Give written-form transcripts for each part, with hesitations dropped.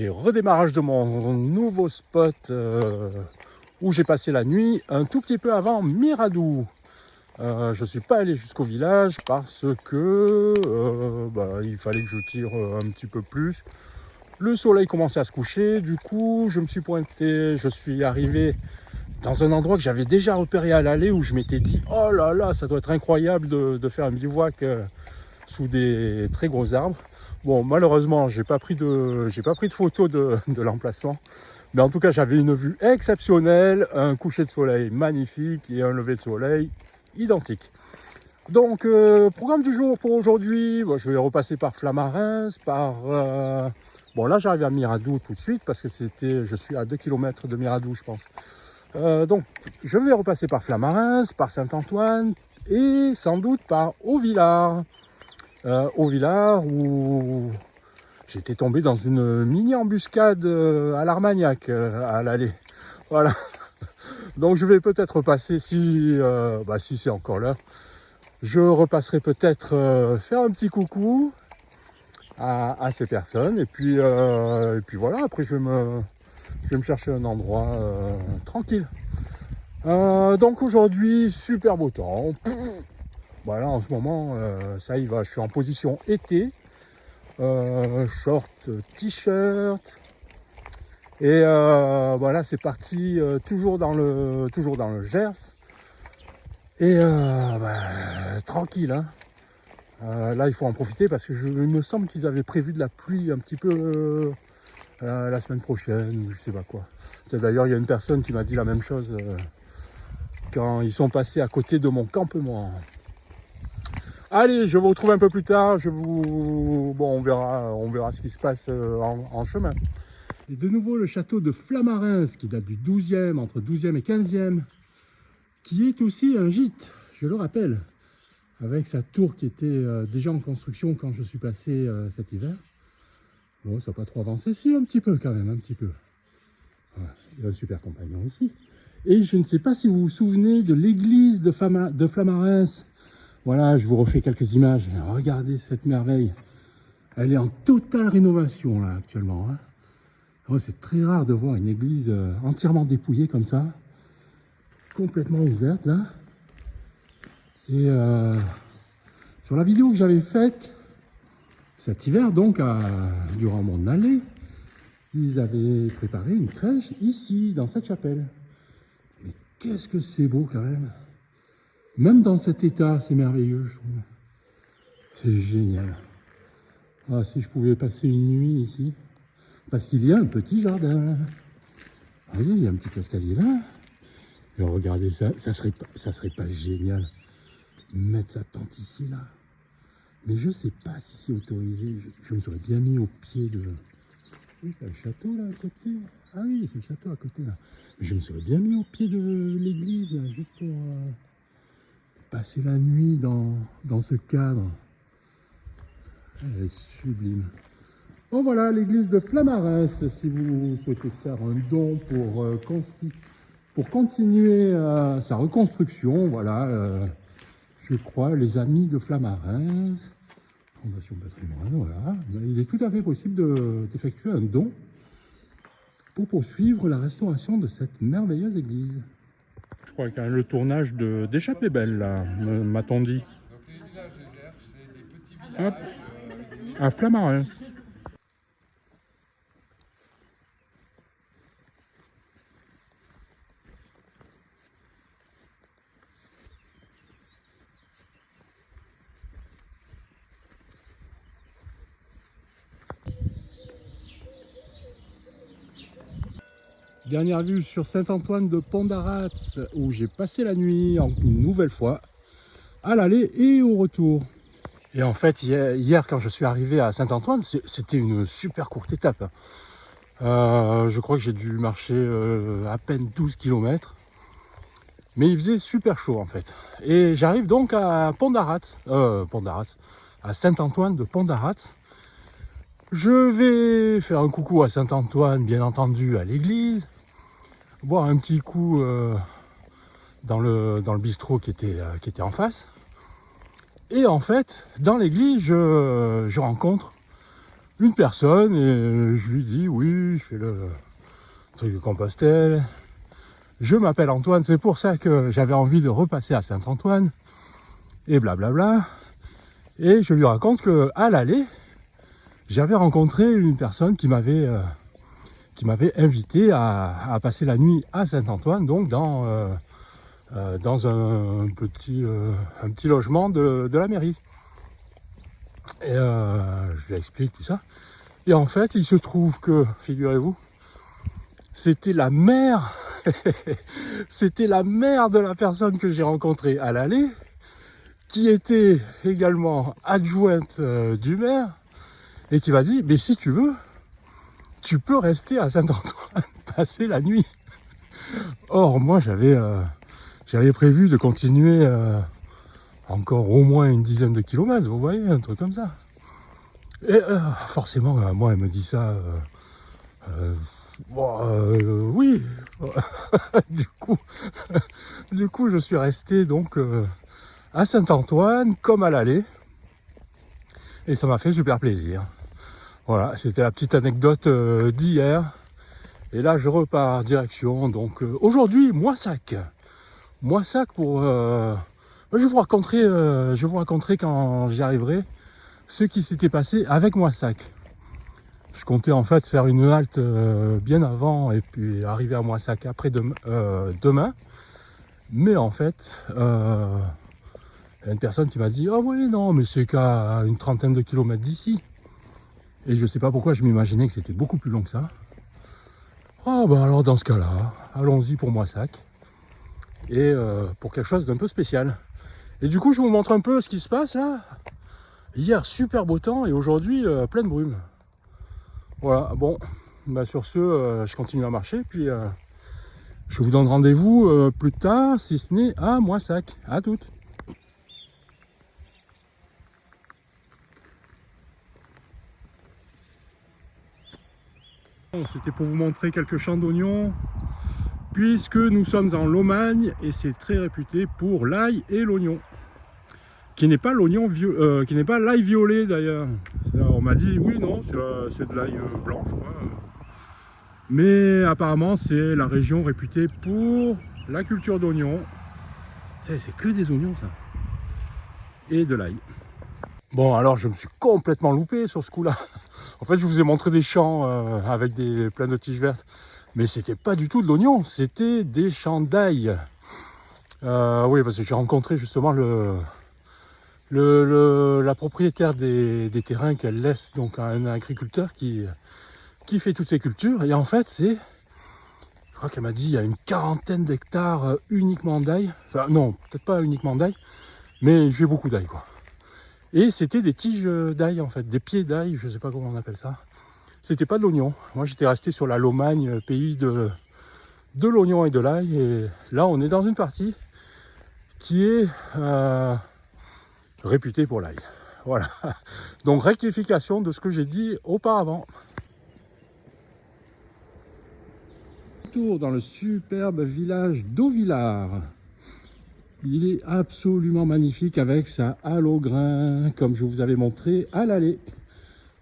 Et redémarrage de mon nouveau spot où j'ai passé la nuit un tout petit peu avant Miradou. Je ne suis pas allé jusqu'au village parce que il fallait que je tire un petit peu plus. Le soleil commençait à se coucher, du coup je me suis pointé, je suis arrivé dans un endroit que j'avais déjà repéré à l'aller où je m'étais dit oh là là, ça doit être incroyable de faire un bivouac sous des très gros arbres. Bon, malheureusement, j'ai pas pris de photo de l'emplacement. Mais en tout cas, j'avais une vue exceptionnelle, un coucher de soleil magnifique et un lever de soleil identique. Donc, programme du jour pour aujourd'hui, je vais repasser par Flamarins, bon, là, j'arrive à Miradou tout de suite parce que je suis à 2 km de Miradou, je pense. Donc, je vais repasser par Flamarins, par Saint-Antoine et sans doute par Haut-Villard. Haut-Villard où j'étais tombé dans une mini embuscade à l'Armagnac à l'aller. Voilà. Donc je vais peut-être passer si c'est encore l'heure. Je repasserai peut-être faire un petit coucou à ces personnes et puis voilà. Après je vais me chercher un endroit tranquille. Donc aujourd'hui super beau temps. Voilà, en ce moment ça y va. Je suis en position été. Short, t-shirt et voilà, c'est parti toujours dans le Gers et tranquille hein. Là il faut en profiter parce que il me semble qu'ils avaient prévu de la pluie un petit peu la semaine prochaine, je sais pas quoi. D'ailleurs il y a une personne qui m'a dit la même chose quand ils sont passés à côté de mon campement. Allez, je vous retrouve un peu plus tard, on verra ce qui se passe en chemin. Et de nouveau le château de Flamarins, qui date du 12e, entre 12e et 15e, qui est aussi un gîte, je le rappelle, avec sa tour qui était déjà en construction quand je suis passé cet hiver. Bon, ça n'a pas trop avancé, si, un petit peu quand même, un petit peu. Voilà. Il y a un super compagnon ici. Et je ne sais pas si vous vous souvenez de l'église de Flamarins. Voilà, je vous refais quelques images. Regardez cette merveille. Elle est en totale rénovation là actuellement. Hein. Oh, c'est très rare de voir une église entièrement dépouillée comme ça. Complètement ouverte là. Et sur la vidéo que j'avais faite cet hiver, donc durant mon allée, ils avaient préparé une crèche ici, dans cette chapelle. Mais qu'est-ce que c'est beau quand même. Même dans cet état, c'est merveilleux, je trouve. C'est génial. Ah, si je pouvais passer une nuit ici. Parce qu'il y a un petit jardin. Vous voyez, il y a un petit escalier là. Et regardez ça, ça serait pas génial. Mettre sa tente ici, là. Mais je sais pas si c'est autorisé. Je me serais bien mis au pied de... Oui, il y a le château là à côté. Ah oui, c'est le château à côté là. Mais je me serais bien mis au pied de l'église, juste pour... passer la nuit dans ce cadre. Elle est sublime. Bon voilà, l'église de Flamarins, si vous souhaitez faire un don pour continuer sa reconstruction, voilà, je crois, les amis de Flamarins, Fondation Patrimoine, voilà. Il est tout à fait possible d'effectuer un don pour poursuivre la restauration de cette merveilleuse église. Je crois qu'il y a le tournage d'Échappée Belle, là, m'a-t-on dit. Donc les villages de Gers, c'est des petits villages. Hop, à Flamarins. Dernière vue sur Saint-Antoine de Pont-d'Arats, où j'ai passé la nuit une nouvelle fois, à l'aller et au retour. Et en fait, hier quand je suis arrivé à Saint-Antoine, c'était une super courte étape. Je crois que j'ai dû marcher à peine 12 km. Mais il faisait super chaud en fait. Et j'arrive donc à Pont-d'Arats, à Saint-Antoine de Pont-d'Arats. Je vais faire un coucou à Saint-Antoine, bien entendu, à l'église. Boire un petit coup dans le bistrot qui était en face. Et en fait, dans l'église, je rencontre une personne et je lui dis oui, je fais le truc de Compostelle. Je m'appelle Antoine, c'est pour ça que j'avais envie de repasser à Saint-Antoine. Et blablabla. Et je lui raconte que à l'aller, j'avais rencontré une personne qui m'avait invité à passer la nuit à Saint-Antoine, donc dans un petit logement de la mairie. Et je lui explique tout ça. Et en fait, il se trouve que, figurez-vous, c'était la mère, c'était la mère de la personne que j'ai rencontrée à l'aller, qui était également adjointe du maire, et qui m'a dit, mais si tu veux, tu peux rester à Saint-Antoine, passer la nuit. Or, moi, j'avais prévu de continuer encore au moins une dizaine de kilomètres, vous voyez, un truc comme ça. Et forcément, moi, elle me dit ça, oui. du coup, je suis resté donc à Saint-Antoine, comme à l'aller, et ça m'a fait super plaisir. Voilà, c'était la petite anecdote d'hier. Et là, je repars direction, donc aujourd'hui, Moissac. Moissac pour... je vais vous raconterai quand j'y arriverai ce qui s'était passé avec Moissac. Je comptais en fait faire une halte bien avant et puis arriver à Moissac après demain. Mais en fait, il y a une personne qui m'a dit « Ah oui, non, mais c'est qu'à une trentaine de kilomètres d'ici. » Et je ne sais pas pourquoi je m'imaginais que c'était beaucoup plus long que ça. Ah bah alors dans ce cas-là, allons-y pour Moissac. Et pour quelque chose d'un peu spécial. Et du coup, je vous montre un peu ce qui se passe là. Hier, super beau temps et aujourd'hui, pleine brume. Voilà, bon, bah sur ce, je continue à marcher. Puis je vous donne rendez-vous plus tard, si ce n'est à Moissac. À toutes. Bon, c'était pour vous montrer quelques champs d'oignons, puisque nous sommes en Lomagne et c'est très réputé pour l'ail et l'oignon, qui n'est pas qui n'est pas l'ail violet d'ailleurs. On m'a dit oui, non, c'est de l'ail blanc, je crois. Mais apparemment c'est la région réputée pour la culture d'oignons. C'est que des oignons ça. Et de l'ail. Bon, alors je me suis complètement loupé sur ce coup-là. En fait, je vous ai montré des champs avec plein de tiges vertes. Mais c'était pas du tout de l'oignon, c'était des champs d'ail. Oui, parce que j'ai rencontré justement la propriétaire des terrains qu'elle laisse donc à un agriculteur qui fait toutes ces cultures. Et en fait, je crois qu'elle m'a dit, il y a une quarantaine d'hectares uniquement d'ail. Enfin, non, peut-être pas uniquement d'ail, mais j'ai beaucoup d'ail, quoi. Et c'était des tiges d'ail, en fait, des pieds d'ail, je sais pas comment on appelle ça. C'était pas de l'oignon. Moi, j'étais resté sur la Lomagne, pays de l'oignon et de l'ail. Et là, on est dans une partie qui est réputée pour l'ail. Voilà. Donc, rectification de ce que j'ai dit auparavant. Retour dans le superbe village d'Auvillard. Il est absolument magnifique avec sa halle au grain, comme je vous avais montré à l'aller.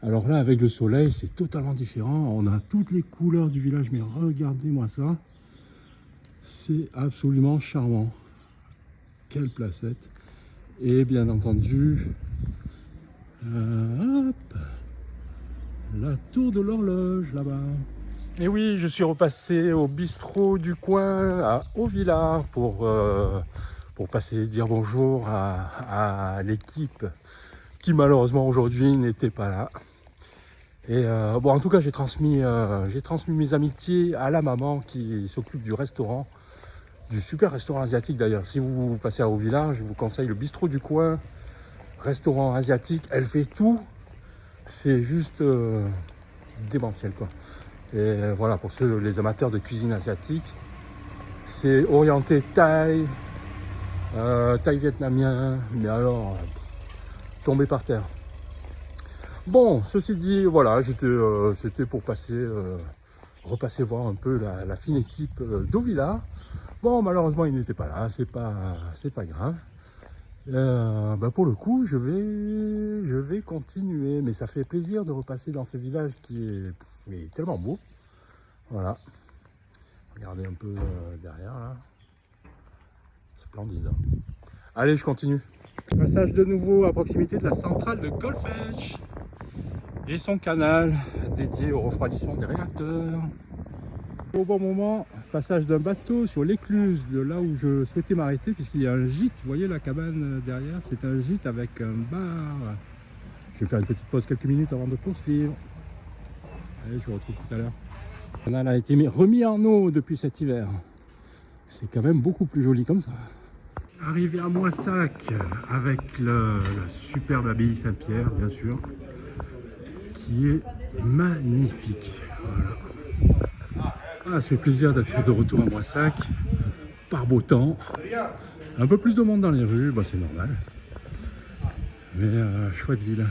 Alors là, avec le soleil, c'est totalement différent. On a toutes les couleurs du village, mais regardez-moi ça. C'est absolument charmant. Quelle placette. Et bien entendu, hop, la tour de l'horloge là-bas. Et oui, je suis repassé au bistrot du coin à Auvillard pour passer dire bonjour à l'équipe qui malheureusement aujourd'hui n'était pas là. Et bon, en tout cas, j'ai transmis mes amitiés à la maman qui s'occupe du restaurant, du super restaurant asiatique d'ailleurs. Si vous passez à Auvillard, je vous conseille le bistrot du coin, restaurant asiatique. Elle fait tout, c'est juste démentiel quoi. Et voilà, pour les amateurs de cuisine asiatique, c'est orienté thaï, thaï vietnamien, mais alors tombé par terre. Bon, ceci dit, voilà, c'était pour repasser voir un peu la fine équipe d'Auvillard. Bon, malheureusement, il n'était pas là, c'est pas grave. Pour le coup, je vais continuer. Mais ça fait plaisir de repasser dans ce village qui est tellement beau. Voilà. Regardez un peu derrière là. Splendide. Allez, je continue. Passage de nouveau à proximité de la centrale de Golfech et son canal dédié au refroidissement des réacteurs. Au bon moment, passage d'un bateau sur l'écluse de là où je souhaitais m'arrêter, puisqu'il y a un gîte. Vous voyez la cabane derrière, c'est un gîte avec un bar. Je vais faire une petite pause quelques minutes avant de poursuivre. Allez, je vous retrouve tout à l'heure. Le canal a été remis en eau depuis cet hiver. C'est quand même beaucoup plus joli comme ça. Arrivé à Moissac avec la superbe abbaye Saint-Pierre, bien sûr, qui est magnifique. Voilà. Ah, c'est plaisir d'être de retour à Moissac, par beau temps. Un peu plus de monde dans les rues, bah, c'est normal. Mais chouette ville.